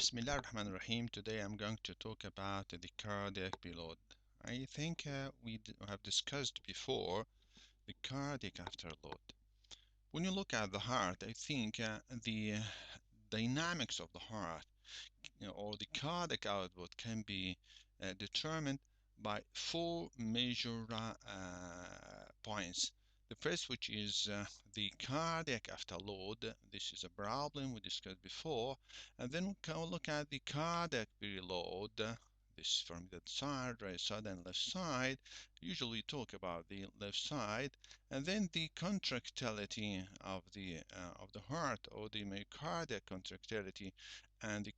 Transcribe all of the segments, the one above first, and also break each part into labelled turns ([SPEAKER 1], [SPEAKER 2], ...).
[SPEAKER 1] Bismillah ar-Rahman ar-Rahim. Today I'm going to talk about the cardiac preload. I think we have discussed before the cardiac afterload. When you look at the heart, I think the dynamics of the heart, or the cardiac output can be determined by four major points. The first, which is the cardiac afterload. This is a problem we discussed before. And then we can look at the cardiac preload. This from the side, right side, and left side. Usually we talk about the left side, and then the contractility of the heart, or the myocardial contractility, and the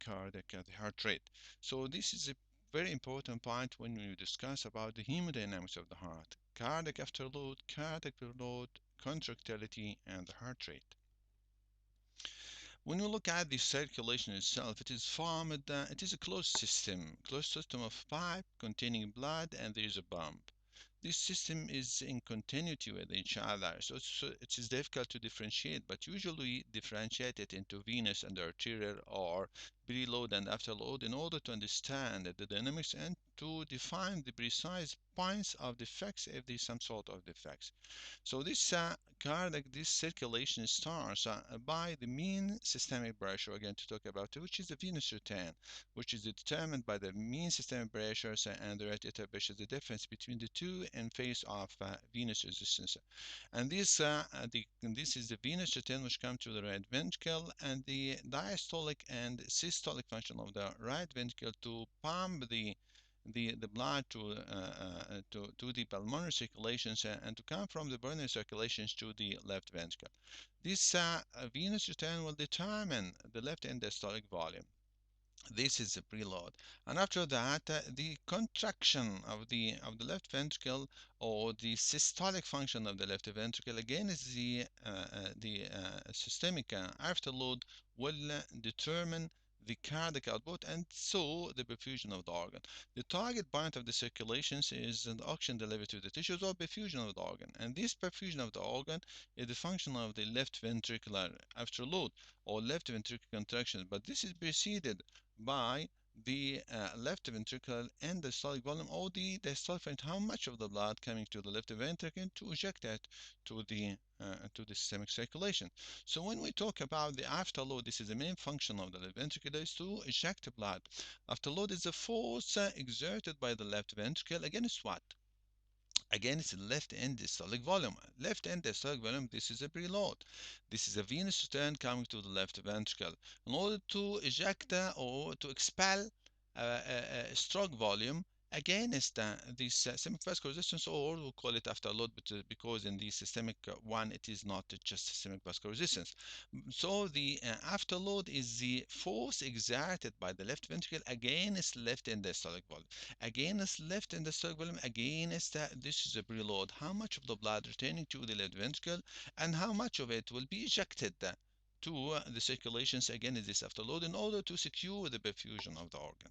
[SPEAKER 1] heart rate. So this is a very important point when we discuss about the hemodynamics of the heart: cardiac afterload, cardiac preload, contractility, and the heart rate. When we look at the circulation itself, it is formed, it is a closed system of pipe containing blood, and there is a pump. This system is in continuity with each other, so it is difficult to differentiate, but usually differentiate it into venous and arterial, or preload and afterload, in order to understand the dynamics and to define the precise points of defects if there is some sort of defects. So this circulation starts by the mean systemic pressure, again to talk about it, which is the venous return, which is determined by the mean systemic pressure and the right atrial pressure, the difference between the two in phase of venous resistance. And this is the venous return which comes to the right ventricle, and the diastolic and systolic function of the right ventricle to pump the blood to the pulmonary circulations, and to come from the pulmonary circulations to the left ventricle. This venous return will determine the left end diastolic volume. This is the preload, and after that, the contraction of the left ventricle, or the systolic function of the left ventricle, again is the systemic afterload, will determine the cardiac output, and so the perfusion of the organ. The target point of the circulations is the oxygen delivery to the tissues, or perfusion of the organ, and this perfusion of the organ is the function of the left ventricular afterload, or left ventricular contraction, but this is preceded by the left ventricle and the systolic volume, or the diastolic function, how much of the blood coming to the left ventricle to inject that to the systemic circulation. So when we talk about the afterload, this is the main function of the left ventricle, is to eject blood. Afterload is the force exerted by the left ventricle against what? Again, it's left end systolic volume. Left end systolic volume, this is a preload. This is a venous return coming to the left ventricle. In order to eject or to expel stroke volume against this systemic vascular resistance, or we call it afterload, but because in the systemic one it is not just systemic vascular resistance. So the afterload is the force exerted by the left ventricle against left end systolic volume. Against left end systolic volume, against this is a preload. How much of the blood returning to the left ventricle, and how much of it will be ejected to the circulations, again is this afterload, in order to secure the perfusion of the organ.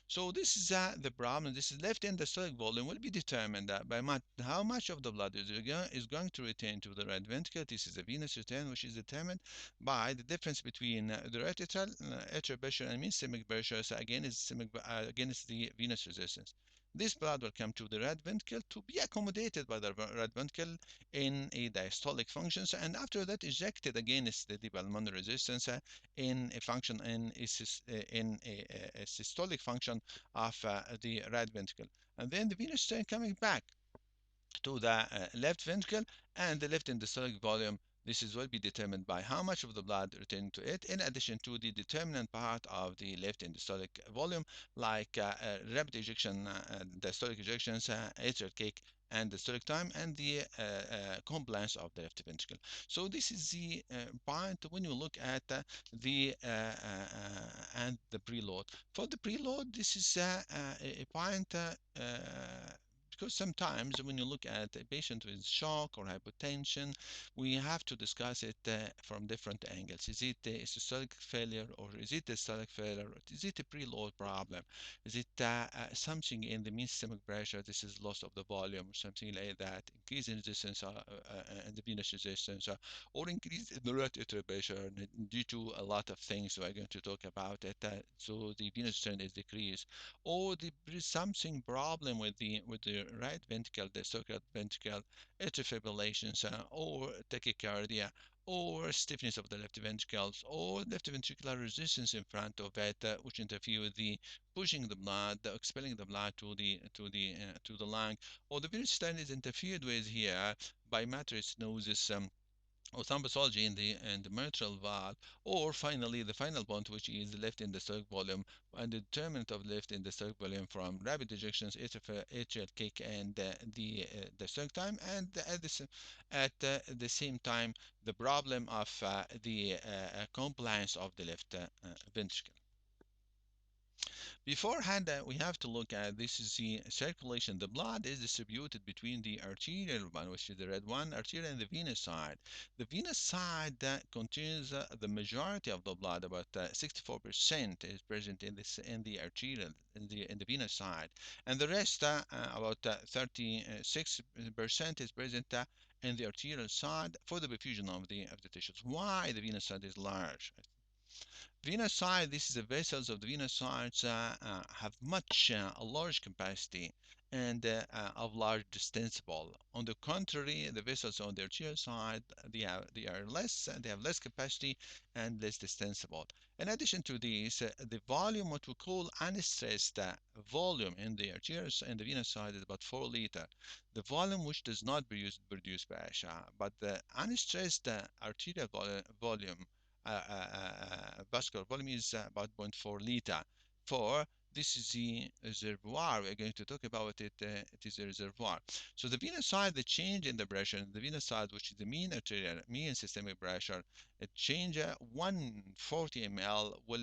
[SPEAKER 1] So this is the problem. This is left endosteric volume will be determined by how much of the blood is going to return to the right ventricle. This is the venous return, which is determined by the difference between the right atrial pressure and mean systemic pressure. So again, against the venous resistance. This blood will come to the right ventricle to be accommodated by the right ventricle in a diastolic function, and after that ejected against the pulmonary resistance in a function in a systolic function of the right ventricle, and then the venous strain coming back to the left ventricle, and the left endosteric volume. This is will be determined by how much of the blood returning to it, in addition to the determinant part of the left endosteric volume, like rapid ejection, diastolic ejections, atrial kick, and the diastolic time, and the compliance of the left ventricle. So this is the point when you look at the and the preload. For the preload, this is a point because sometimes when you look at a patient with shock or hypotension, we have to discuss it from different angles. Is it a systolic failure, or is it a systolic failure? Is it a preload problem? Is it something in the mean systemic pressure? This is loss of the volume or something like that, increase in resistance and the venous resistance, or increase in the right atrial pressure due to a lot of things we're going to talk about it. So the venous resistance is decreased, or there is something problem with the right ventricle, the so-called ventricle atrial fibrillations, or tachycardia, or stiffness of the left ventricles, or left ventricular resistance in front of it, which interfere with the pushing the blood, expelling the blood to the lung, or the venous stand is interfered with here by matrix stenosis, or thrombocytology in the mitral valve, or finally the final point, which is the left endosteric volume, and the determinant of left endosteric volume from rapid ejections, atrial kick, and the stroke time, and at the same time the problem of the compliance of the left ventricle. Beforehand, we have to look at this is the circulation. The blood is distributed between the arterial one, which is the red one, arterial, and the venous side. The venous side contains the majority of the blood, about 64% is present in the arterial, in the venous side, and the rest, about 36% is present in the arterial side for the perfusion of the tissues. Why the venous side is large? Venous side, this is the vessels of the venous sides have a large capacity and of large distensible. On the contrary, the vessels on the arterial side, they have less capacity and less distensible. In addition to this, the volume, what we call unstressed volume in the arterial and the venous side, is about 4 liter. The volume which does not produce pressure, but the unstressed arterial volume, vascular volume, is about 0.4 liter. For this is the reservoir. We're going to talk about it. It is a reservoir. So the venous side, the change in the pressure, the venous side, which is the mean arterial, mean systemic pressure, a change 140 ml will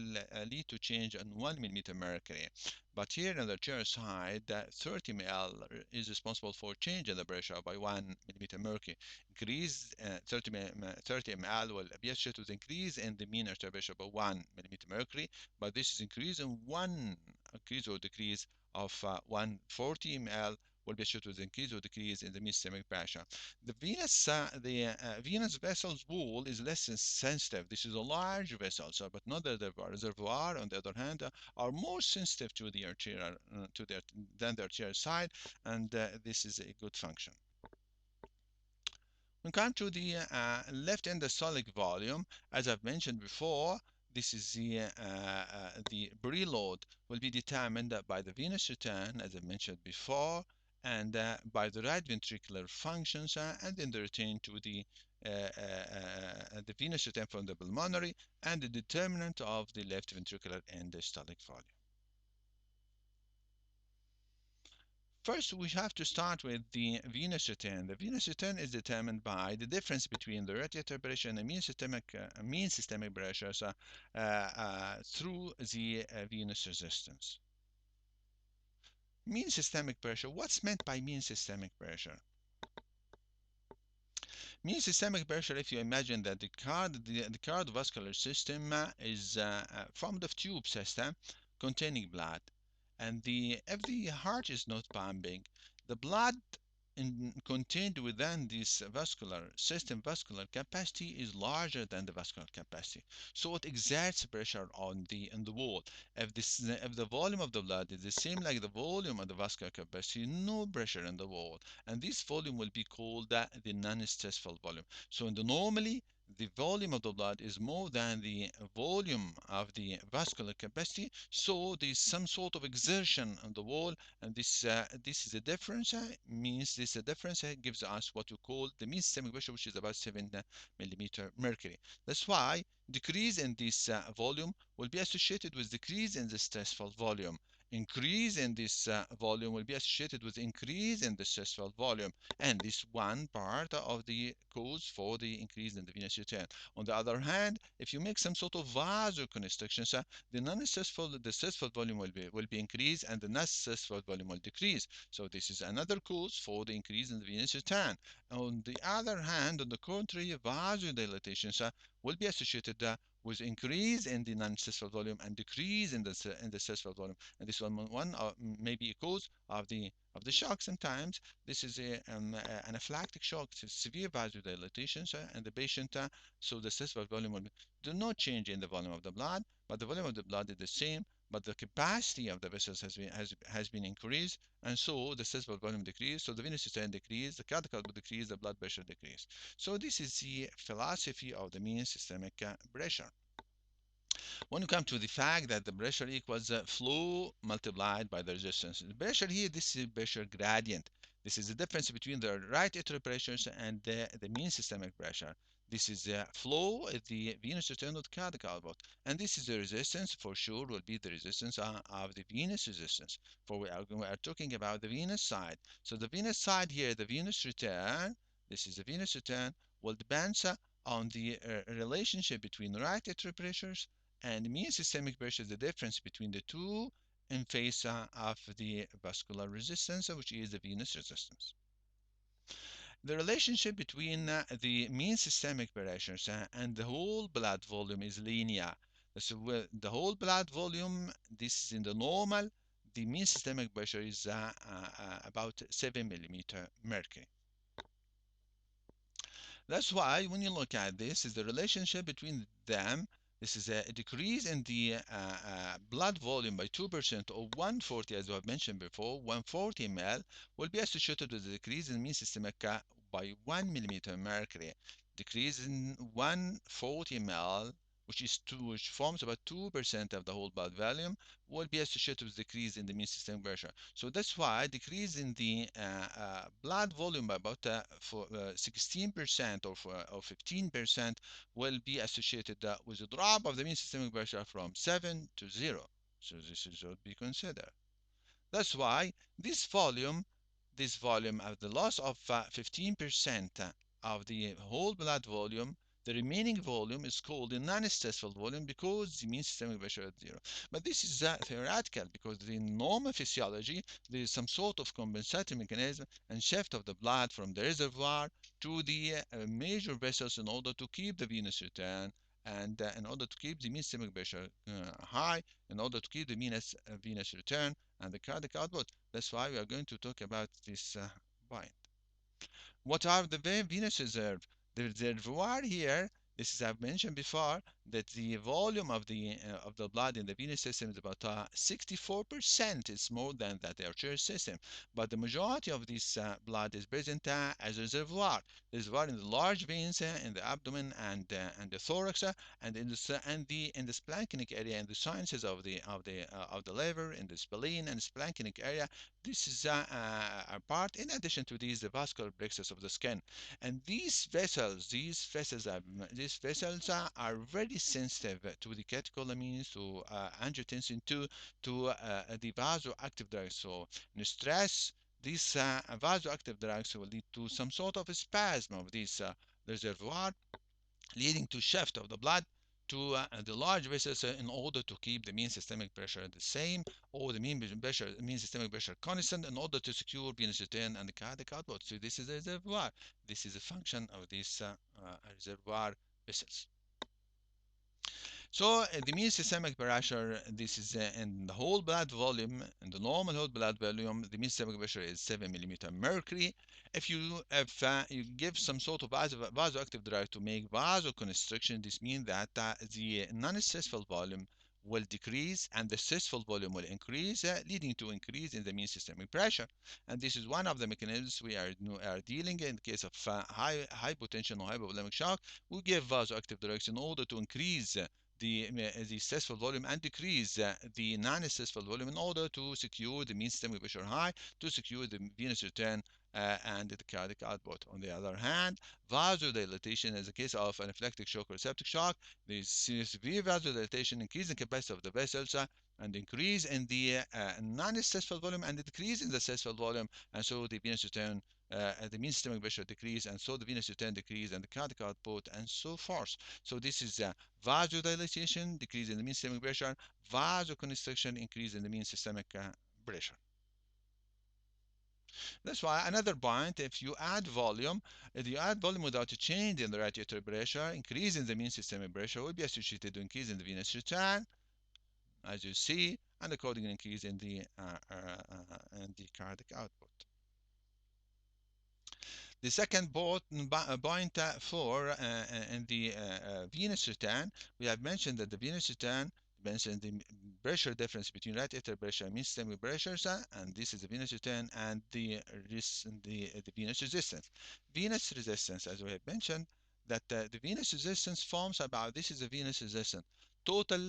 [SPEAKER 1] lead to change on 1 millimeter mercury. But here on the arterial side, 30 ml is responsible for change in the pressure by 1 millimeter mercury. Increase 30 ml will be associated with increase in the mean arterial pressure by 1 millimeter mercury, but this is increase in one increase or decrease of 140 ml will be associated with increase or decrease in the mean systemic pressure. The venous vessel's wall is less sensitive. This is a large vessel, but not the reservoir. Reservoir, on the other hand, are more sensitive to the arterial than the arterial side, and this is a good function. When we come to the left endosolic volume, as I've mentioned before, this is the preload will be determined by the venous return, as I mentioned before, and by the right ventricular functions, and then the return to the venous return from the pulmonary, and the determinant of the left ventricular endostolic volume. First, we have to start with the venous return. The venous return is determined by the difference between the radiator pressure and the mean systemic pressures through the venous resistance. Mean systemic pressure. What's meant by mean systemic pressure? Mean systemic pressure, if you imagine that the cardiovascular system is formed of tube system containing blood, and if the heart is not pumping, the blood contained within this vascular system, vascular capacity, is larger than the vascular capacity, so it exerts pressure on the wall. If the volume of the blood is the same like the volume of the vascular capacity, no pressure in the wall, and this volume will be called the non-stressful volume. So normally the volume of the blood is more than the volume of the vascular capacity, so there's some sort of exertion on the wall, and this is a difference. Means this difference gives us what we call the mean systemic pressure, which is about 7 millimeter mercury. That's why decrease in this volume will be associated with decrease in the stressful volume. increase in this volume will be associated with increase in the systolic volume, and this one part of the cause for the increase in the venous return. On the other hand, if you make some sort of vasoconstriction, the non-systolic, the systolic volume will be increased, and the non-systolic volume will decrease. So this is another cause for the increase in the venous return. On the other hand, on the contrary, vasodilatation will be associated with increase in the non-systolic volume and decrease in the systolic volume. And this one maybe a cause of the shock. Sometimes this is an anaphylactic shock, severe vasodilatation, and the patient so the systolic volume will do not change in the volume of the blood, but the volume of the blood is the same, but the capacity of the vessels has been increased, and so the systolic volume decreased, so the venous return decreased, the cardiac output decreased, the blood pressure decreased. So this is the philosophy of the mean systemic pressure. When you come to the fact that the pressure equals flow multiplied by the resistance, the pressure here, this is pressure gradient. This is the difference between the right atrial pressures and the mean systemic pressure. This is the flow at the venous return of the cardiac output, and this is the resistance for sure will be the resistance of the venous resistance. For we are talking about the venous side. So the venous side here, the venous return, this is the venous return, will depend on the relationship between right atrial pressures and mean systemic pressure is the difference between the two in face of the vascular resistance, which is the venous resistance. The relationship between the mean systemic pressure and the whole blood volume is linear. So the whole blood volume, this is in the normal, the mean systemic pressure is about 7 millimeter mercury. That's why when you look at this, is the relationship between them. This is a decrease in the blood volume by 2% or 140, as I have mentioned before, 140 ml will be associated with a decrease in mean systemic by 1 millimeter mercury. Decrease in 140 ml, which forms about 2% of the whole blood volume, will be associated with decrease in the mean systemic pressure. So that's why decrease in the blood volume by about 16% or 15% will be associated with a drop of the mean systemic pressure from 7 to 0. So this is what we consider. That's why this volume, of the loss of 15% of the whole blood volume, the remaining volume is called the non-stressful volume because the mean systemic pressure is 0. But this is theoretical because in normal physiology, there is some sort of compensatory mechanism and shift of the blood from the reservoir to the major vessels in order to keep the venous return and in order to keep the mean systemic pressure high, in order to keep the venous return and the cardiac output. That's why we are going to talk about this point. What are the venous reserve? The reservoir here, this is I've mentioned before, that the volume of the blood in the venous system is about 64%. It's more than that the arterial system, but the majority of this blood is present as a reservoir. The reservoir in the large veins in the abdomen and the thorax, and in the splanchnic area, in the sinuses of the liver, in the spleen and splanchnic area. This is a part in addition to these the vascular plexus of the skin, and these vessels are very sensitive to the catecholamines, to angiotensin 2, to the vasoactive drugs. So in stress, these vasoactive drugs will lead to some sort of a spasm of this reservoir, leading to shift of the blood to the large vessels in order to keep the mean systemic pressure the same, or the mean systemic pressure constant, in order to secure venous return and the cardiac output. So this is a reservoir. This is a function of these reservoir vessels. So the mean systemic pressure, this is in the whole blood volume, in the normal whole blood volume, the mean systemic pressure is 7 millimeter mercury. If you give some sort of vasoactive drug to make vasoconstriction, this means that the non-stressful volume will decrease and the stressful volume will increase, leading to increase in the mean systemic pressure. And this is one of the mechanisms we are dealing in case of high potential or hypovolemic shock. We give vasoactive drugs in order to increase the stressful volume and decrease the non-stressful volume in order to secure the mean systemic pressure high, to secure the venous return and the cardiac output. On the other hand, vasodilatation is a case of anaphylactic shock or septic shock. There is severe vasodilatation, increase in capacity of the vessels, and increase in the non-stressful volume and decrease in the stressful volume, and so the venous return, the mean systemic pressure decrease, and so the venous return decrease, and the cardiac output, and so forth. So this is vasodilatation, decrease in the mean systemic pressure, vasoconstriction, increase in the mean systemic pressure. That's why another point, if you add volume without a change in the right atrial pressure, increase in the mean systemic pressure will be associated with increase in the venous return, as you see, and accordingly increase in the cardiac output. The second point for in the venous return, we have mentioned that the venous return mentioned the pressure difference between right atrial pressure and mean systemic pressures, and this is the venous return and the venous resistance. Venous resistance, as we have mentioned, that the venous resistance forms about this is a venous resistance. Total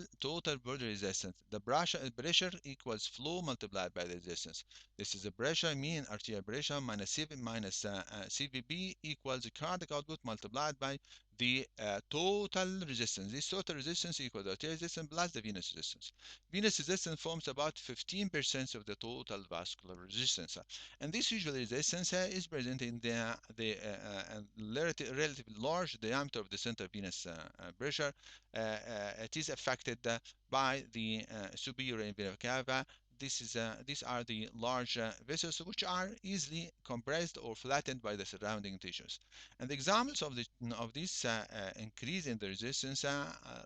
[SPEAKER 1] body resistance. The pressure equals flow multiplied by the resistance. This is the pressure, mean arterial pressure minus CVB equals the cardiac output multiplied by the total resistance. This total resistance equals the arterial resistance plus the venous resistance. Venous resistance forms about 15% of the total vascular resistance. And this usual resistance is present in the relatively large diameter of the center venous pressure. It is affected by the superior vena cava. These are the large vessels which are easily compressed or flattened by the surrounding tissues. And the examples of this increase in the resistance,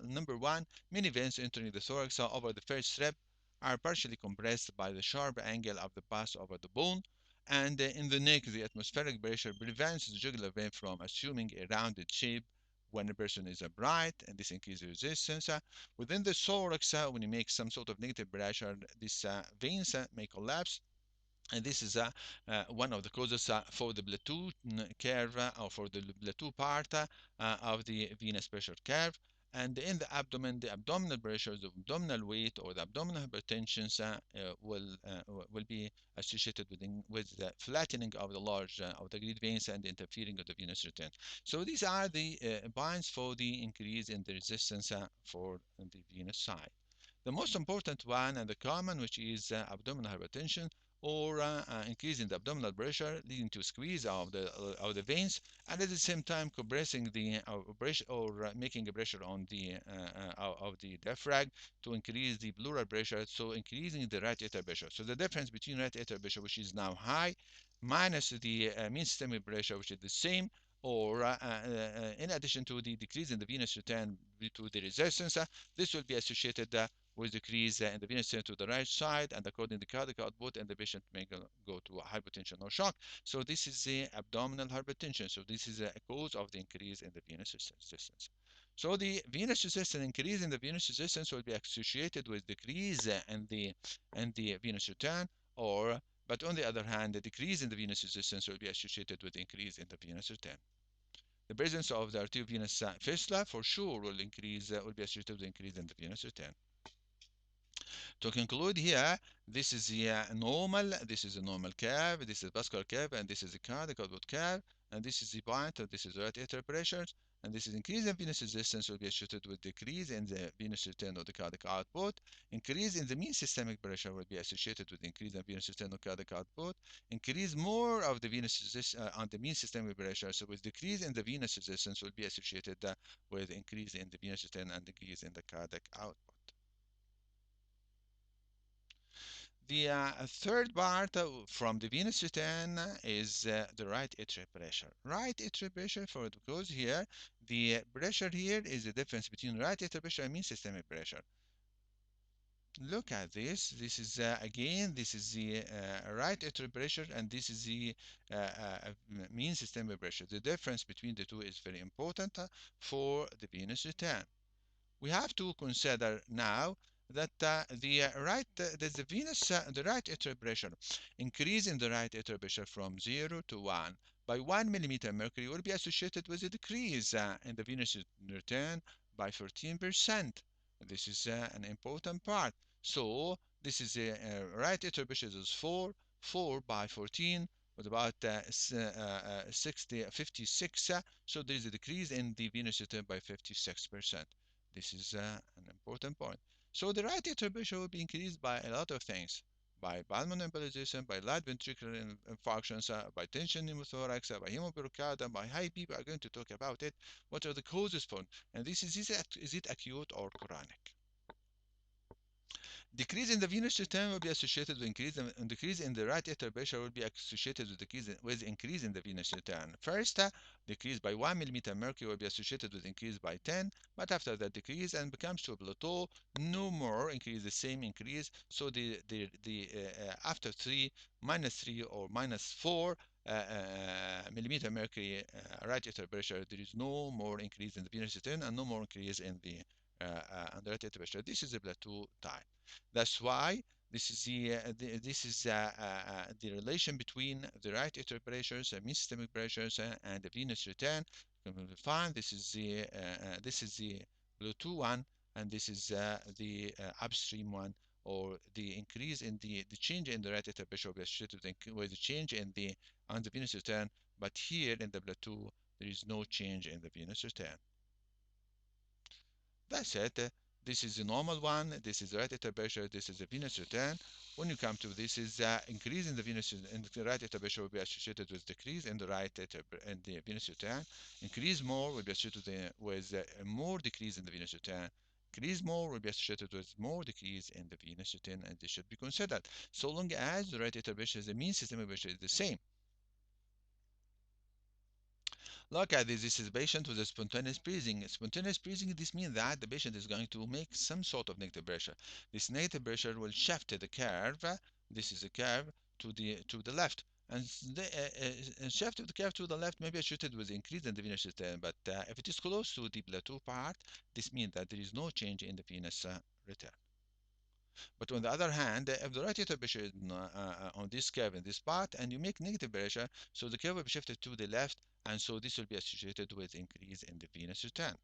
[SPEAKER 1] number one, many veins entering the thorax over the first strip are partially compressed by the sharp angle of the pass over the bone. And in the neck, the atmospheric pressure prevents the jugular vein from assuming a rounded shape when a person is upright, and this increases resistance. Within the thorax, when you make some sort of negative pressure, these veins may collapse. And this is one of the causes for the plateau curve or for the plateau part of the venous pressure curve. And in the abdomen, the abdominal pressure, the abdominal weight, or the abdominal hypertension will be associated with the flattening of the large of the great veins and interfering with the venous return. So these are the points for the increase in the resistance for the venous side. The most important one and the common, which is abdominal hypertension, or increasing the abdominal pressure, leading to squeeze of the veins, and at the same time compressing the pressure or making a pressure on the of the diaphragm to increase the pleural pressure, so increasing the right atrial pressure. So the difference between right atrial pressure, which is now high, minus the mean systemic pressure, which is the same, or in addition to the decrease in the venous return due to the resistance, this will be associated with decrease in the venous return to the right side, and according to the cardiac output, and the patient may go to hypotension or shock. So this is the abdominal hypertension. So this is a cause of the increase in the venous resistance. So the venous resistance, increase in the venous resistance will be associated with decrease in the venous return, or but on the other hand, the decrease in the venous resistance will be associated with increase in the venous return. The presence of the arteriovenous fistula for sure will be associated with increase in the venous return. To conclude here, this is a normal curve, this is vascular curve, and this is the cardiac output curve, and this is the point, this is the right atrial pressure, and this is increase in venous resistance will be associated with decrease in the venous return of the cardiac output. Increase in the mean systemic pressure will be associated with increase in venous return of cardiac output. Increase more of the venous resistance on the mean systemic pressure, so with decrease in the venous resistance will be associated with increase in the venous return and decrease in the cardiac output. The third part from the venous return is the right atrial pressure. Right atrial pressure, because here the pressure here is the difference between right atrial pressure and mean systemic pressure. Look at this. This is again, this is the right atrial pressure, and this is the mean systemic pressure. The difference between the two is very important for the venous return. We have to consider now that the right atrial pressure increase in the right atrial pressure from 0 to 1 by 1 millimeter mercury will be associated with a decrease in the venous return by 14%. This is an important part. So this is right atrial pressure is 4 by 14 was about 60, 56. So there is a decrease in the venous return by 56%. This is an important point. So the right atrial pressure will be increased by a lot of things. By pulmonary embolization, by right ventricular infarctions, by tension pneumothorax, by hemopericardium, by high BP. We are going to talk about it. What are the causes for? And this is it acute or chronic? Decrease in the venous return will be associated with decrease in the right atrial pressure will be associated with increase in the venous return. First, decrease by 1 millimeter mercury will be associated with increase by 10, but after that decrease and becomes to a plateau, no more increase, the same increase. So the after 3, -3 or -4 millimeter mercury right atrial pressure, there is no more increase in the venous return and no more increase in the right atrial pressure. This is a plateau time. That's why this is the relation between the right atrial pressures, mean systemic pressures, and the venous return. You can find this is the Bluetooth one, and this is the upstream one, or the increase in the change in the right atrial pressure will be associated with the change in the on the venous return. But here in the Bluetooth, there is no change in the venous return. That's it. This is the normal one. This is the right atrial pressure. This is the venous return. When you come to this is increase in the venous in the right atrial pressure will be associated with decrease in the right atrial and the venous return. Increase more will be associated with more decrease in the venous return. Increase more will be associated with more decrease in the venous return, and this should be considered. So long as the right atrial pressure, the mean systemic pressure is the same. Look at this. This is a patient with a spontaneous breathing. Spontaneous breathing, this means that the patient is going to make some sort of negative pressure. This negative pressure will shift the curve. This is a curve to the left. And the shift of the curve to the left may be associated with increase in the venous return. But if it is close to the plateau part, this means that there is no change in the venous return. But on the other hand, if the right atrial pressure is on this curve in this part, and you make negative pressure, so the curve will be shifted to the left, and so this will be associated with increase in the venous return.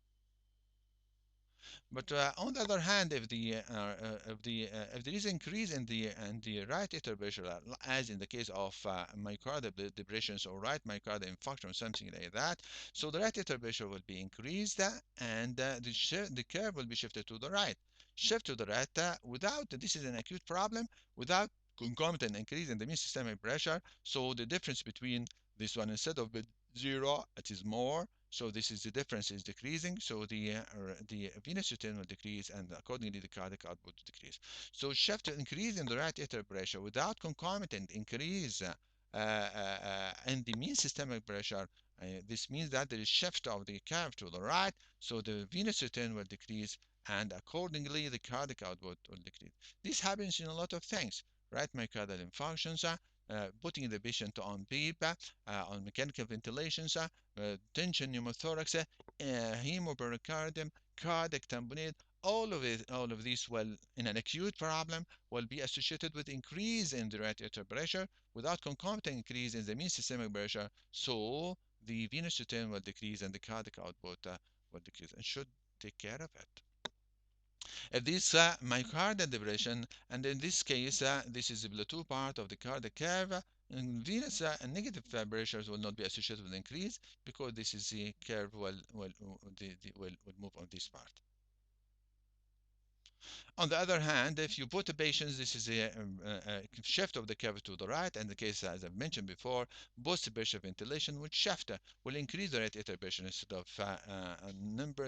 [SPEAKER 1] But on the other hand, if there is increase in the right atrial pressure, as in the case of myocardial depressions or right myocardial infarction or something like that, so the right atrial pressure will be increased, and the curve will be shifted to the right. Shift to the right without this is an acute problem without concomitant increase in the mean systemic pressure. So the difference between this one, instead of 0, it is more. So this is the difference is decreasing. So the venous return will decrease, and accordingly the cardiac output will decrease. So shift to increase in the right atrial pressure without concomitant increase in the mean systemic pressure. This means that there is shift of the curve to the right, so the venous return will decrease, and accordingly the cardiac output will decrease. This happens in a lot of things. Right myocardial infarctions, putting the patient on PEEP, on mechanical ventilations, tension pneumothorax, hemopericardium, cardiac tamponade. All of these will, in an acute problem, will be associated with increase in the right atrial pressure without concomitant increase in the mean systemic pressure. So the venous return will decrease and the cardiac output will decrease, and should take care of it. If this myocardial depression, and in this case, this is the plateau part of the cardiac curve, and venous negative pressures will not be associated with increase because this is the curve will move on this part. On the other hand, if you put a patient, this is a shift of the curve to the right. In the case, as I've mentioned before, post pressure ventilation will shift, will increase the right atrial pressure instead of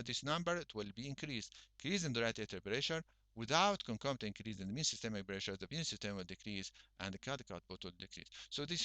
[SPEAKER 1] this number, it will be increased. Increase in the right atrial pressure without concomitant increase in the mean systemic pressure, the venous system will decrease and the cardiac output will decrease. So this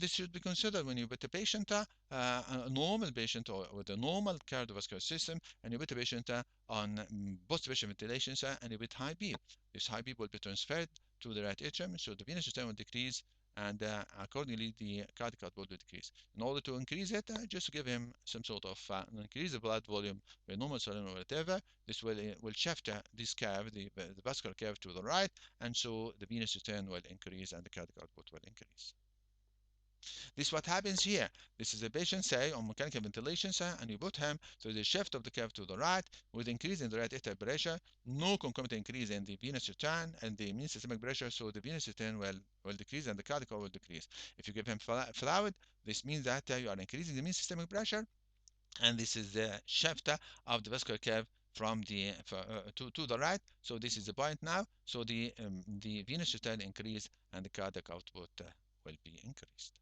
[SPEAKER 1] should be considered when you put a patient, a normal patient or with a normal cardiovascular system, and you put a patient on post-patient ventilation and you with high beat. This high beat will be transferred to the right atrium, so the venous system will decrease, and accordingly the cardiac output will decrease. In order to increase it, just give him some sort of increase the blood volume by normal saline or whatever. This will shift this curve, the vascular curve to the right, and so the venous return will increase and the cardiac output will increase. This is what happens here. This is a patient, say, on mechanical ventilation, say, and you put him to the shift of the curve to the right with increase in the right atrial pressure, no concomitant increase in the venous return and the mean systemic pressure, so the venous return will decrease and the cardiac will decrease. If you give him fluid, this means that you are increasing the mean systemic pressure, and this is the shift of the vascular curve from to the right. So this is the point now. So the venous return increase and the cardiac output will be increased.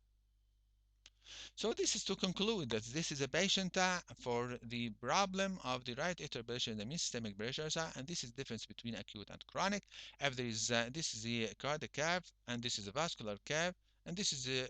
[SPEAKER 1] So this is to conclude that this is a patient for the problem of the right atrial pressure and the mean-systemic pressures, and this is the difference between acute and chronic. If there is this is the cardiac curve, and this is the vascular curve, and this is the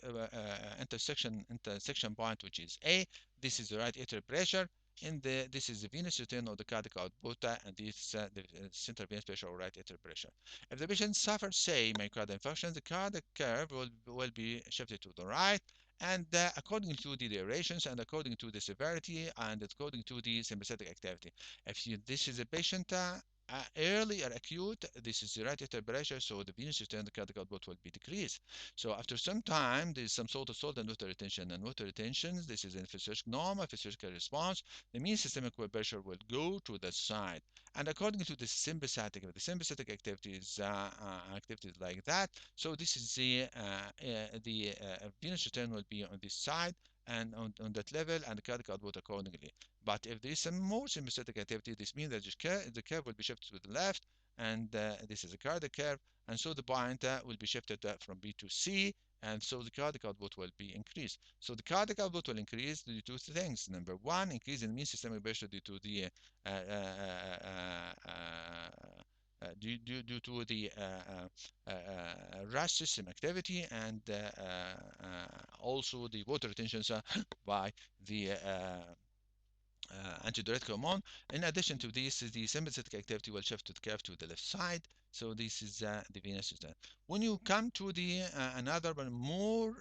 [SPEAKER 1] intersection point, which is A. This is the right atrial pressure, and this is the venous return of the cardiac output, and this the central venous pressure or right atrial pressure. If the patient suffers, say, myocardial infarction, the cardiac curve will be shifted to the right, and according to the durations and according to the severity and according to the sympathetic activity. If this is a patient early or acute, this is the right atrial pressure, so the venous return, the cardiac output will be decreased. So after some time, there is some sort of salt and water retention. And water retention, this is a physiologic normal physiological response. The mean systemic pressure will go to the side. And according to the sympathetic activities, activities like that, so this is the venous return will be on this side and on that level, and the cardiac output accordingly. But if there is some more sympathetic activity, this means that the curve will be shifted to the left, and this is a cardiac curve, and so the point will be shifted from B to C, and so the cardiac output will be increased. So the cardiac output will increase due to two things. Number one, increase in mean systemic pressure due to the due to the RAS system activity, and also the water retention by the antidiuretic hormone. In addition to this, the sympathetic activity will shift to the curve to the left side. So this is the venous return. When you come to the another one, more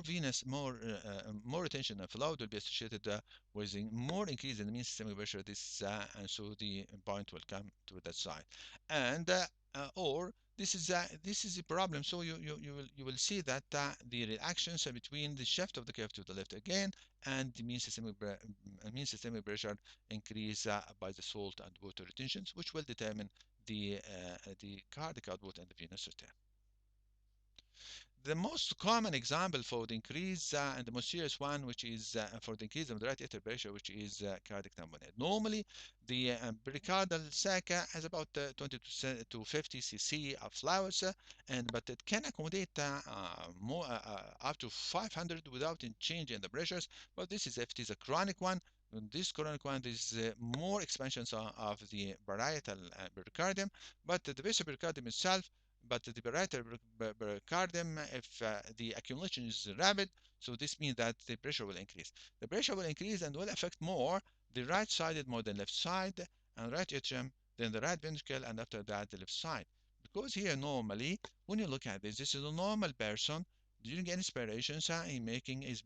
[SPEAKER 1] venous, more retention of fluid will be associated with more increase in the mean systemic pressure. This and so the point will come to that side, and or this is a problem. So you will see that the reactions between the shift of the curve to the left again and the mean systemic pressure increase by the salt and water retentions, which will determine the cardiac output and the venous return. The most common example for the increase and the most serious one, which is for the increase of the right atrial pressure, which is cardiac tamponade. Normally, the pericardial sac has about 20 to 50 cc of fluids, and but it can accommodate more up to 500 without a change in the pressures. But this is if it is a chronic one. This chronic one is more expansions of the parietal pericardium, but the basal pericardium itself, but the parietal pericardium, if the accumulation is rapid, so this means that the pressure will increase. The pressure will increase and will affect more the right sided more than left side, and right atrium, then the right ventricle, and after that the left side. Because here normally, when you look at this is a normal person during inspiration, so is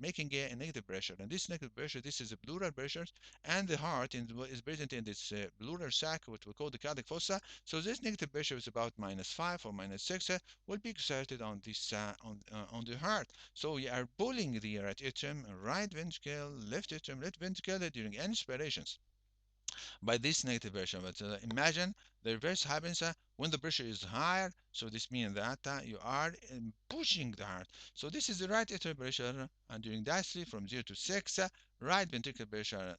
[SPEAKER 1] making a negative pressure, and this negative pressure, this is a pleural pressure, and the heart is present in this pleural sac, which we call the cardiac fossa. So this negative pressure is about -5 or -6, will be exerted on this on the heart. So we are pulling the right atrium, right ventricle, left atrium, left ventricle during inspirations by this negative pressure. But imagine the reverse happens when the pressure is higher. So this means that you are pushing the heart. So this is the right atrial pressure during diastole from 0 to 6, right ventricular pressure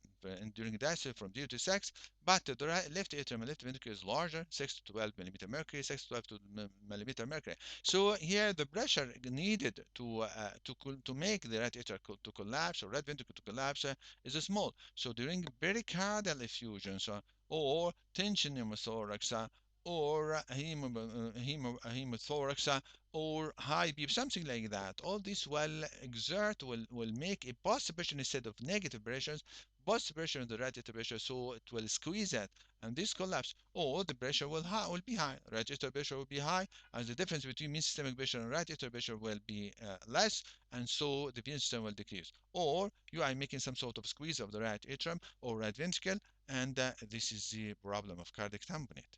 [SPEAKER 1] during diastole from 0 to 6, but the left atrium and left ventricle is larger, 6 to 12 millimeter mercury, 6 to 12 millimeter mercury. So here the pressure needed to make the right atrium to collapse or right ventricle to collapse is small. So during pericardial effusions or tension pneumothorax or hemothorax or high beep, something like that, all this will make a positive pressure instead of negative pressures, positive pressure in the right atrial pressure, so it will squeeze it and this collapse, or the pressure will be high, right atrial pressure will be high, and the difference between mean systemic pressure and right atrial pressure will be less, and so the venous system will decrease. Or you are making some sort of squeeze of the right atrium or right ventricle, and this is the problem of cardiac tamponade.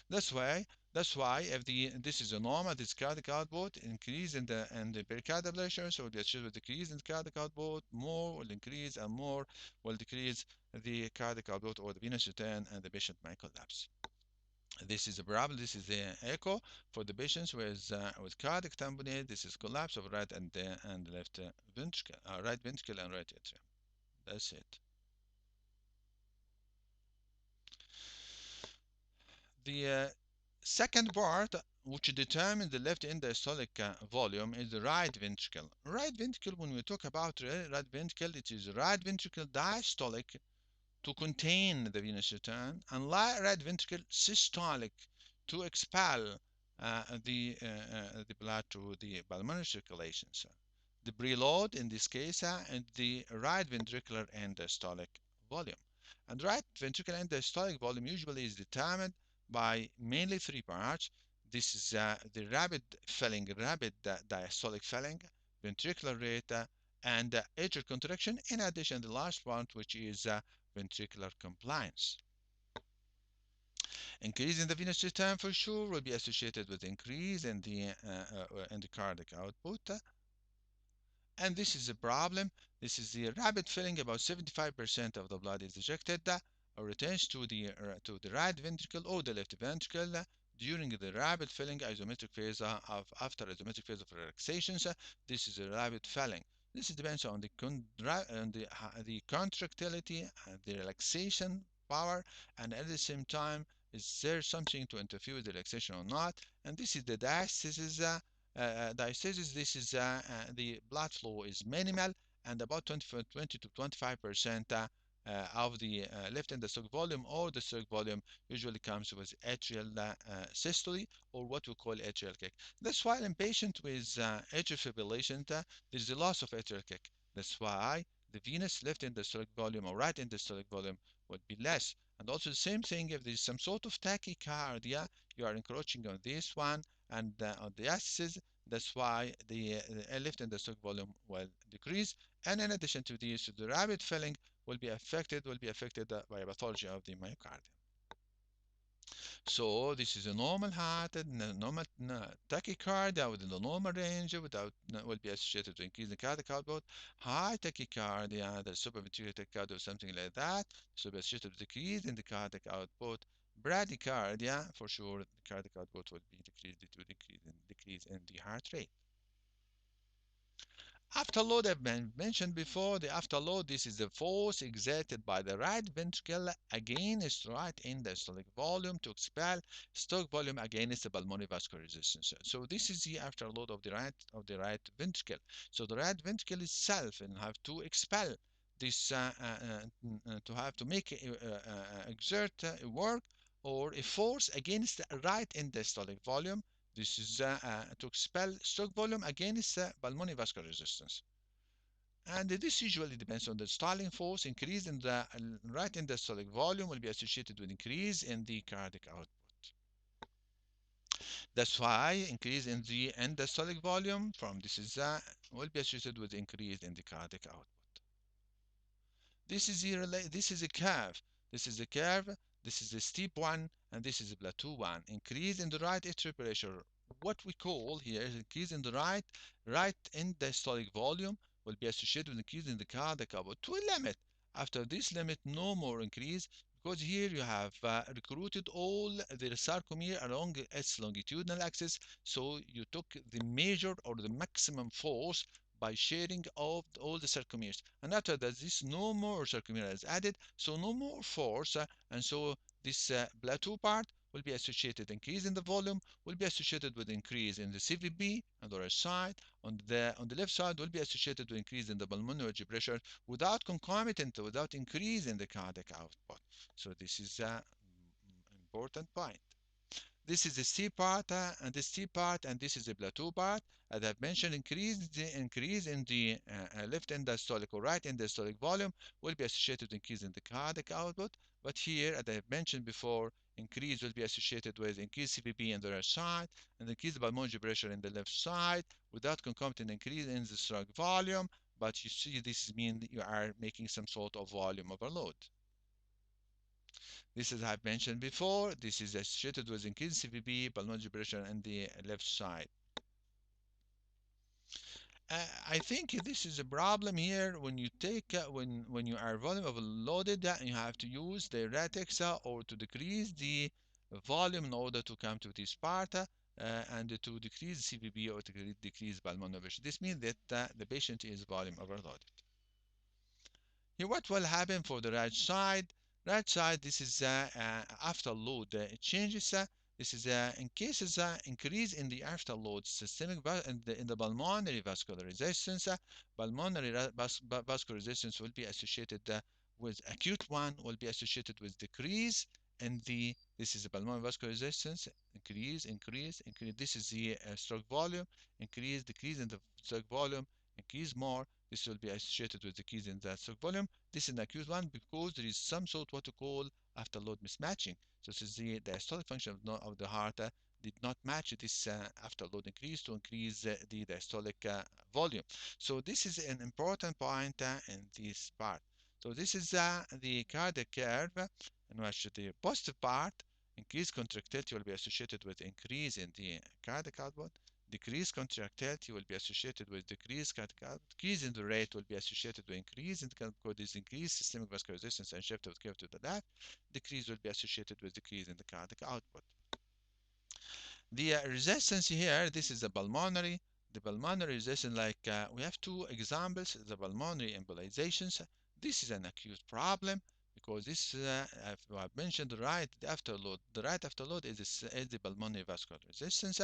[SPEAKER 1] That's why that's why if this is a normal, this cardiac output increase in the pericardial pressure, so the achieved with decrease in cardiac output, more will increase and more will decrease the cardiac output or the venous return, and the patient might collapse. This is a problem. This is the echo for the patients with cardiac tamponade. This is collapse of right and left ventricle, right ventricle and right atrium. That's it. The second part, which determines the left end-diastolic volume, is the right ventricle. Right ventricle, when we talk about right ventricle, it is right ventricle diastolic to contain the venous return, and right ventricle systolic to expel the blood to the pulmonary circulation. So the preload in this case and the right ventricular end-diastolic volume. And right ventricular end-diastolic volume usually is determined by mainly three parts. This is the rapid filling, rapid diastolic filling, ventricular rate, and atrial contraction. In addition, the last part, which is ventricular compliance. Increase in the venous return for sure will be associated with increase in the cardiac output. And this is a problem. This is the rapid filling. About 75% of the blood is ejected or returns to the right ventricle or the left ventricle during the rapid filling isometric phase of after isometric phase of relaxations. This is a rapid filling. This depends on the contractility, the relaxation power, and at the same time, is there something to interfere with the relaxation or not? And this is the diastasis. Diastasis, this is the blood flow is minimal, and about 20 to 25% of the left end-diastolic volume or the diastolic volume usually comes with atrial systole, or what we call atrial kick. That's why in patients with atrial fibrillation, there is a loss of atrial kick. That's why the venous left end-diastolic volume or right end-diastolic volume would be less. And also the same thing, if there's some sort of tachycardia, you are encroaching on this one and on the axis. That's why the left end-diastolic volume will decrease. And in addition to this, the rapid filling will be affected by pathology of the myocardium. So this is a normal heart, normal tachycardia within the normal range without will be associated with increasing cardiac output. High tachycardia, the supraventricular tachycardia or something like that, so be associated with decrease in the cardiac output. Bradycardia, for sure, the cardiac output will be decreased due to decrease in the heart rate. Afterload, I've mentioned before, the afterload, this is the force exerted by the right ventricle against right end-diastolic volume to expel stroke volume against the pulmonary vascular resistance. So this is the afterload of the right ventricle. So the right ventricle itself and have to expel this to have to make exert work or a force against the right end-diastolic volume. This is to expel stroke volume against pulmonary vascular resistance. And this usually depends on the stalling force. Increase in the right end-diastolic volume will be associated with increase in the cardiac output. That's why increase in the end-diastolic volume from this is will be associated with increase in the cardiac output. This is a curve. This is a curve. This is a steep one, and this is a plateau one. Increase in the right atrial pressure. What we call here is increase in the right end-diastolic volume will be associated with increase in the cardiac output to a limit. After this limit, no more increase, because here you have recruited all the sarcomere along its longitudinal axis, so you took the measure or the maximum force by sharing of all the sarcomeres. And after that, this no more sarcomere is added, so no more force, and so this plateau part will be associated, increase in the volume will be associated with increase in the CVB on the right side. On the left side will be associated with increase in the pulmonary pressure without concomitant, without increase in the cardiac output. So this is an important point. This is the C part and the C part, and this is the plateau part. As I've mentioned, increase in the left end diastolic or right end diastolic volume will be associated with increase in the cardiac output. But here, as I've mentioned before, increase will be associated with increased CVP in the right side and increased pulmonary pressure in the left side without concomitant increase in the stroke volume. But you see, this means you are making some sort of volume overload. This is I've mentioned before. This is associated with increased CVP, pulmonary pressure on the left side. I think this is a problem here when you take when you are volume overloaded, you have to use the retics or to decrease the volume in order to come to this part and to decrease CVB or to decrease pulmonary pressure. This means that the patient is volume overloaded. Here, what will happen for the right side? Right side, this is after load changes. This is in cases increase in the afterload systemic in the pulmonary vascular resistance. Pulmonary vascular resistance will be associated with acute one, will be associated with decrease in the this is the pulmonary vascular resistance increase. This is the stroke volume decrease in the stroke volume, increase more. This will be associated with decrease in the stroke volume. This is an acute one because there is some sort what to call afterload mismatching. So this is the diastolic function of the heart did not match this afterload increase to increase the diastolic volume. So this is an important point in this part. So this is the cardiac curve in which the positive part, increased contractility will be associated with increase in the cardiac output. Decreased contractility will be associated with decreased cardiac output. Decrease in the rate will be associated with increase in the cardiac output. This increased systemic vascular resistance and shift of the curve to the left. Decrease will be associated with decrease in the cardiac output. The resistance here, this is the pulmonary. The pulmonary resistance, like we have two examples, the pulmonary embolizations. This is an acute problem because this, I've mentioned the right afterload. The right afterload is the pulmonary vascular resistance,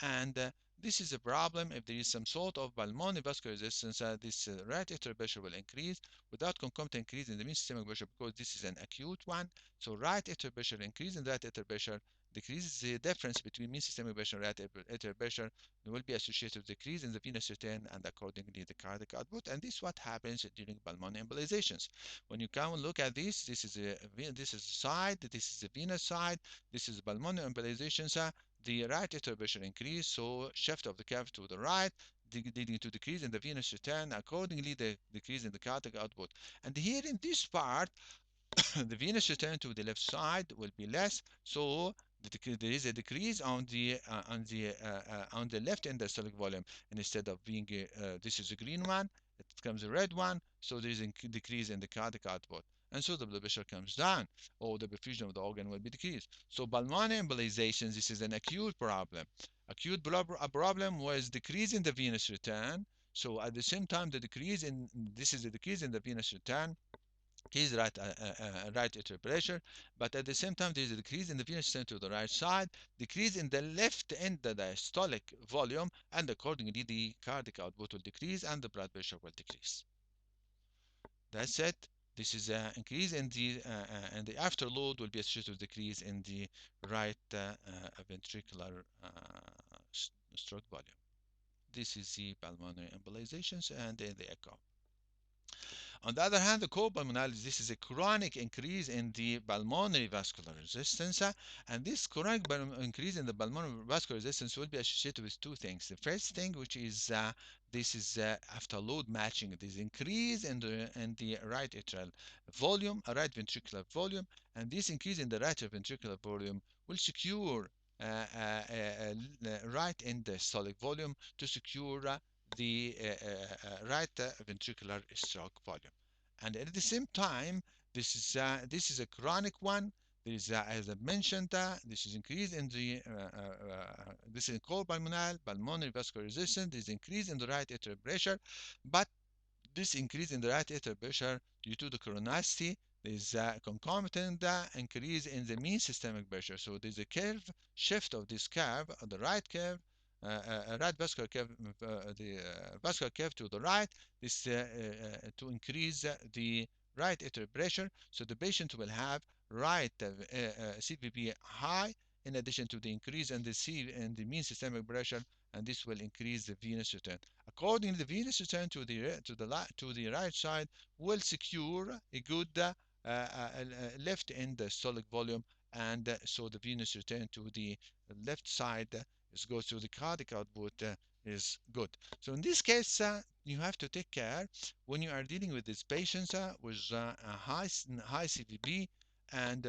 [SPEAKER 1] and this is a problem if there is some sort of pulmonary vascular resistance. This right atrial pressure will increase without concomitant increase in the mean systemic pressure because this is an acute one. So right atrial pressure increase in right atrial pressure decreases the difference between mean systemic pressure and right atrial pressure will be associated with decrease in the venous return and accordingly the cardiac output. And this is what happens during pulmonary embolizations. When you come and look at this is the side, this is the venous side, this is pulmonary embolizations. The right atrial pressure increase, so shift of the curve to the right, leading to decrease in the venous return, accordingly the decrease in the cardiac output. And here in this part, the venous return to the left side will be less, so there is a decrease on the left endosteric volume. And instead of being this is a green one, it becomes a red one, so there is a decrease in the cardiac output, and so the blood pressure comes down, or the perfusion of the organ will be decreased. So pulmonary embolizations, this is an acute problem. Acute problem was decrease in the venous return. So at the same time, the decrease in this is a decrease in the venous return. He's right atrial pressure, but at the same time there is a decrease in the venous return to the right side, decrease in the left end the diastolic volume, and accordingly the cardiac output will decrease and the blood pressure will decrease. That's it. This is an increase in the and the afterload will be associated with decrease in the right ventricular stroke volume. This is the pulmonary embolizations and then the echo. On the other hand, the copulmonality, this is a chronic increase in the pulmonary vascular resistance, and this chronic increase in the pulmonary vascular resistance will be associated with two things. The first thing, which is this is after load matching, this increase in the right atrial volume, right ventricular volume, and this increase in the right ventricular volume will secure right endosteric volume to secure the right ventricular stroke volume. And at the same time, this is a chronic one. There is, as I mentioned, this is increase in the this is called pulmonary vascular resistance. This increase in the right atrial pressure, but this increase in the right atrial pressure due to the chronicity is a concomitant increase in the mean systemic pressure. So there's a curve shift of this curve, the right curve, right vascular curve, the vascular curve to the right, this to increase the right atrial pressure. So the patient will have right CVP high in addition to the increase in the mean systemic pressure, and this will increase the venous return. Accordingly, the venous return to the right side will secure a good left end systolic volume, and so the venous return to the left side goes to the cardiac output is good. So in this case, you have to take care when you are dealing with these patients with high CVP and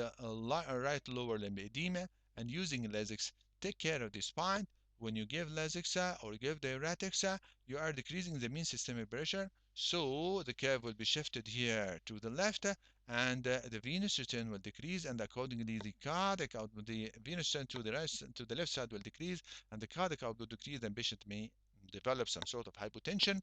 [SPEAKER 1] right lower limb edema, and using Lasix take care of this point. When you give Lasix or give diuretics, you are decreasing the mean systemic pressure, so the curve will be shifted here to the left, and the venous return will decrease, and accordingly the cardiac output, the venous return to the right, to the left side will decrease, and the cardiac output decrease, and patient may develop some sort of hypotension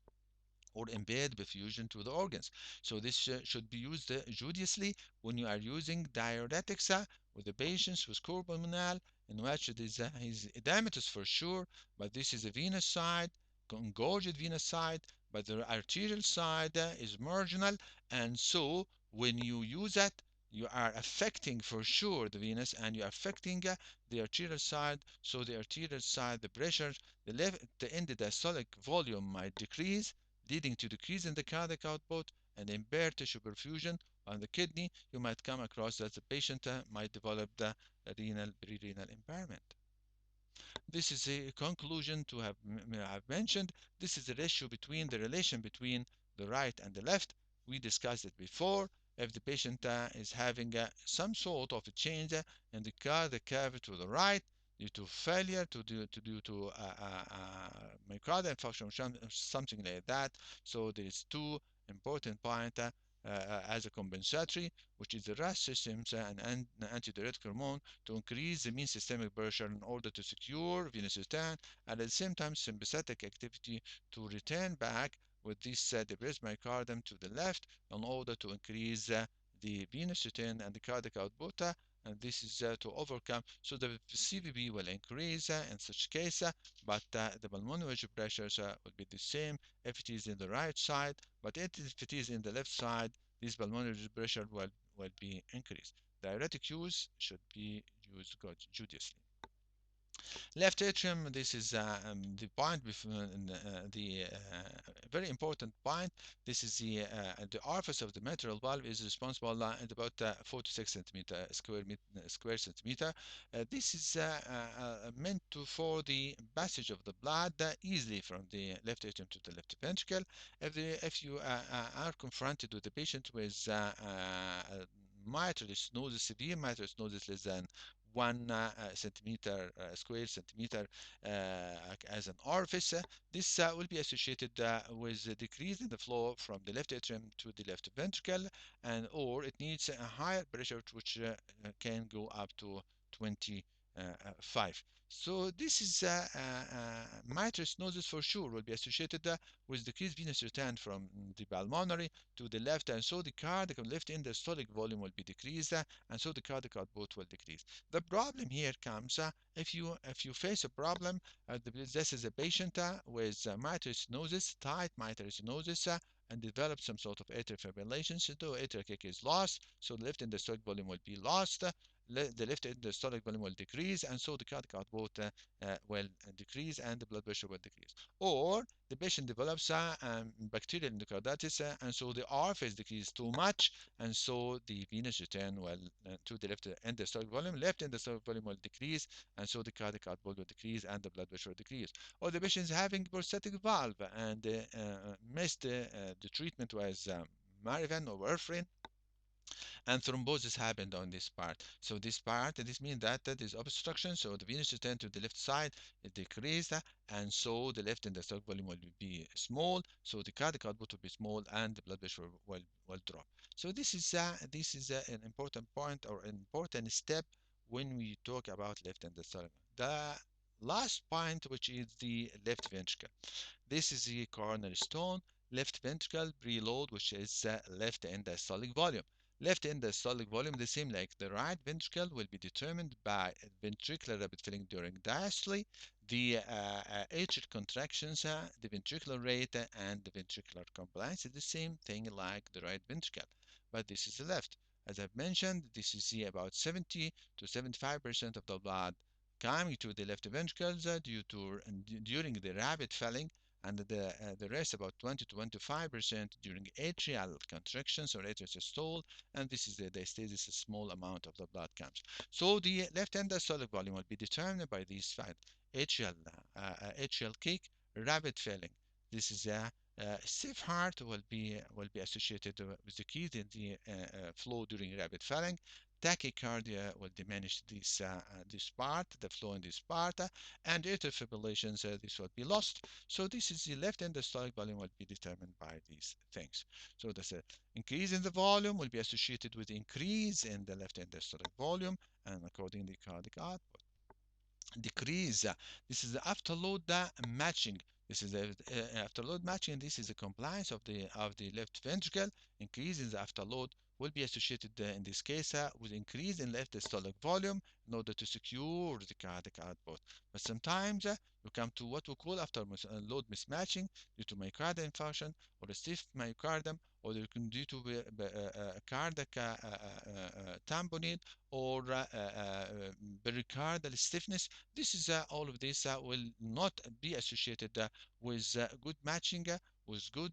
[SPEAKER 1] or impaired perfusion to the organs. So this should be used judiciously when you are using diuretics with the patients with cor pulmonale, in which it is his edematous for sure, but this is a venous side, engorged venous side, but the arterial side is marginal, and so when you use that, you are affecting for sure the venous, and you are affecting the arterial side. So the arterial side, the pressure, the left, the end diastolic volume might decrease, leading to decrease in the cardiac output and impaired tissue perfusion on the kidney. You might come across that the patient might develop the renal pre-renal impairment. This is a conclusion to have mentioned. This is the ratio between the relation between the right and the left. We discussed it before. If the patient is having some sort of a change in the curve to the right due to failure to myocardial infarction or something like that, so there is two important points as a compensatory, which is the RAS systems and antidiuretic hormone to increase the mean systemic pressure in order to secure venous return, and at the same time sympathetic activity to return back with this depressed myocardium to the left in order to increase the venous return and the cardiac output. And this is to overcome, so the CVB will increase in such case, but the pulmonary pressures will be the same if it is in the right side, but if it is in the left side, this pulmonary pressure will be increased. Diuretic use should be used judiciously. Left atrium, this is the point, the very important point. This is the orifice of the mitral valve is responsible at about 4 to 6 centimeter square centimeter. This is meant to for the passage of the blood easily from the left atrium to the left ventricle. If you are confronted with a patient with mitral stenosis, severe mitral stenosis less than 1 centimeter, square centimeter as an orifice. This will be associated with a decrease in the flow from the left atrium to the left ventricle, and or it needs a higher pressure which can go up to 25. So this is mitral stenosis for sure will be associated with decreased venous return from the pulmonary to the left, and so the cardiac left end-diastolic volume will be decreased, and so the cardiac output will decrease. The problem here comes if you face a problem. This is a patient with mitral stenosis, tight mitral stenosis, and develop some sort of atrial fibrillation. So the atrial kick is lost, so the left end-diastolic volume will be lost. The left end-diastolic volume will decrease, and so the cardiac output will decrease, and the blood pressure will decrease. Or the patient develops bacterial endocarditis, and so the orifice decreases too much, and so the venous return will to the left end-diastolic volume. Left end-diastolic volume will decrease, and so the cardiac output will decrease, and the blood pressure will decrease. Or the patient is having prosthetic valve and missed the treatment with Marivan or warfarin, and thrombosis happened on this part. So this means that there is obstruction, so the venous return to the left side is decreased, and so the left intestinal volume will be small, so the cardiac output will be small, and the blood pressure will drop. So this is an important point or an important step when we talk about left intestinal. The last point, which is the left ventricle. This is the coronary stone, left ventricle preload, which is left end-diastolic volume. Left end-diastolic volume, the same like the right ventricle, will be determined by ventricular rapid filling during diastole, the atrial contractions, the ventricular rate, and the ventricular compliance is the same thing like the right ventricle, but this is the left. As I've mentioned, this is about 70 to 75% of the blood coming to the left ventricles during the rapid filling, and the rest about 20 to 25% during atrial contractions or atrial systole, and this is the diastasis, a small amount of the blood comes. So the left end diastolic volume will be determined by these facts: atrial kick, rapid filling. This is a stiff heart will be associated with decrease in the flow during rapid filling. Tachycardia will diminish this part, the flow in this part, and atrial fibrillations, this will be lost. So this is the left end systolic volume will be determined by these things. So the increase in the volume will be associated with increase in the left end systolic volume, and accordingly cardiac output decrease. This is the afterload matching. This is the afterload matching. This is the compliance of the left ventricle. Increase in the afterload will be associated in this case with increase in left systolic volume in order to secure the cardiac output. But sometimes you come to what we call afterload mismatching due to myocardial infarction or a stiff myocardium, or due to cardiac tamponade or pericardial stiffness. This is all of this will not be associated with good matching, with good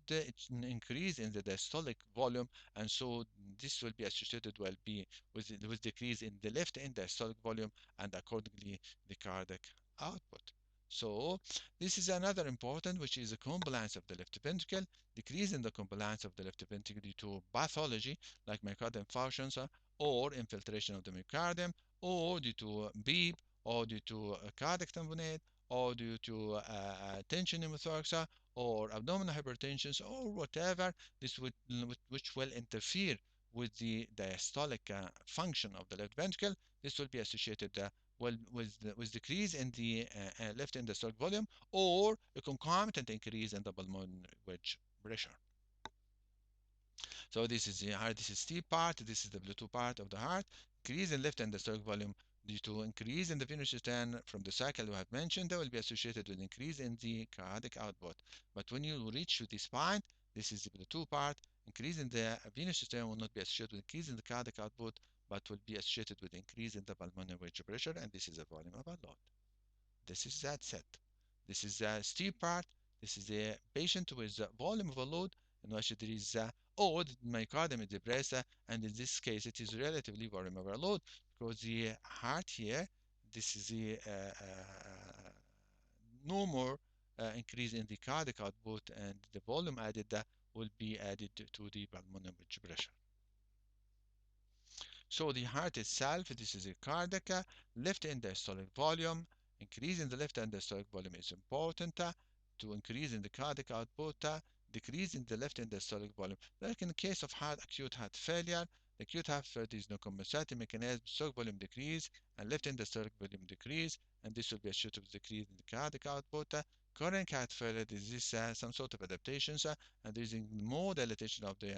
[SPEAKER 1] increase in the diastolic volume, and so this will be associated will be with decrease in the left end diastolic volume and accordingly the cardiac output. So this is another important, which is a compliance of the left ventricle, decrease in the compliance of the left ventricle due to pathology like myocardial infarctions or infiltration of the myocardium, or due to beep, or due to cardiac tamponade, or due to tension pneumothorax, or abdominal hypertension, or whatever, this would, which will interfere with the diastolic function of the left ventricle. This will be associated well with decrease in the left end diastolic volume or a concomitant increase in the pulmonary wedge pressure. So this is the heart, this is T part, this is the Bluetooth part of the heart. Increase in left end diastolic volume due to increase in the venous return from the cycle we have mentioned, that will be associated with increase in the cardiac output. But when you reach to this point, this is the Bluetooth part, increase in the venous return will not be associated with increase in the cardiac output, but will be associated with increase in the pulmonary wedge pressure, and this is the volume of load. This is that set. This is the steep part. This is the patient with volume overload in which there is or the myocardium is depressed, and in this case it is relatively volume overload because the heart here, this is the no more increase in the cardiac output, and the volume added will be added to the pulmonary pressure. So the heart itself, this is a cardiac, left end diastolic volume. Increase in the left end diastolic volume is important to increase in the cardiac output, decrease in the left end diastolic volume. Like in the case of acute heart failure, the acute heart failure is no compensating mechanism, diastolic volume decrease and left end diastolic volume decrease, and this will be associated with decrease in the cardiac output. Coronary heart failure is this some sort of adaptations, and there is more dilatation of the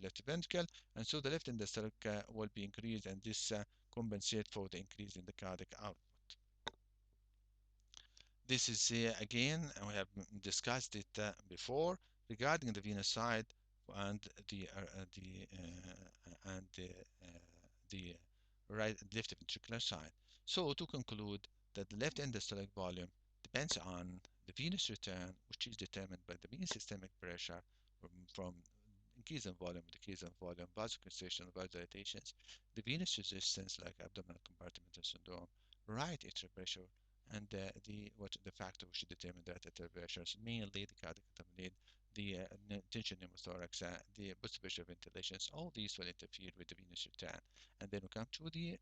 [SPEAKER 1] left ventricle, and so the left end diastolic will be increased, and this compensate for the increase in the cardiac output. This is again, and we have discussed it before regarding the venous side and the the right left ventricular side. So to conclude that the left end diastolic volume depends on the venous return, which is determined by the mean systemic pressure from increase in volume, decrease in volume, vasoconstriction, vasodilatations, the venous resistance like abdominal compartmental syndrome, right atrial pressure, and the factor which determine that atrial pressure is mainly the cardiac contaminate, the tension pneumothorax, the post-pressure ventilations. All these will interfere with the venous return, and then we come to the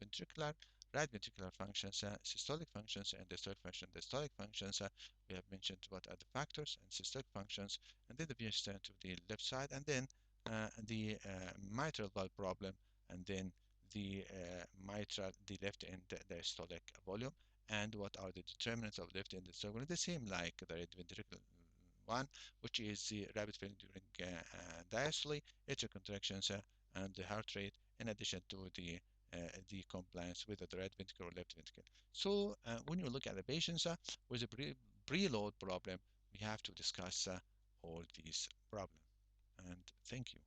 [SPEAKER 1] ventricular. Right ventricular functions, systolic functions, and diastolic function. Diastolic functions, we have mentioned what are the factors, and systolic functions, and then the venous return to the left side, and then the mitral valve problem, and then the mitral, the left end diastolic volume, and what are the determinants of left end diastolic volume. The same like the right ventricle one, which is the rapid filling during diastole, atrial contractions, and the heart rate, in addition to the compliance with the right ventricle or left ventricle. So when you look at the patients with a preload problem, we have to discuss all these problems. And thank you.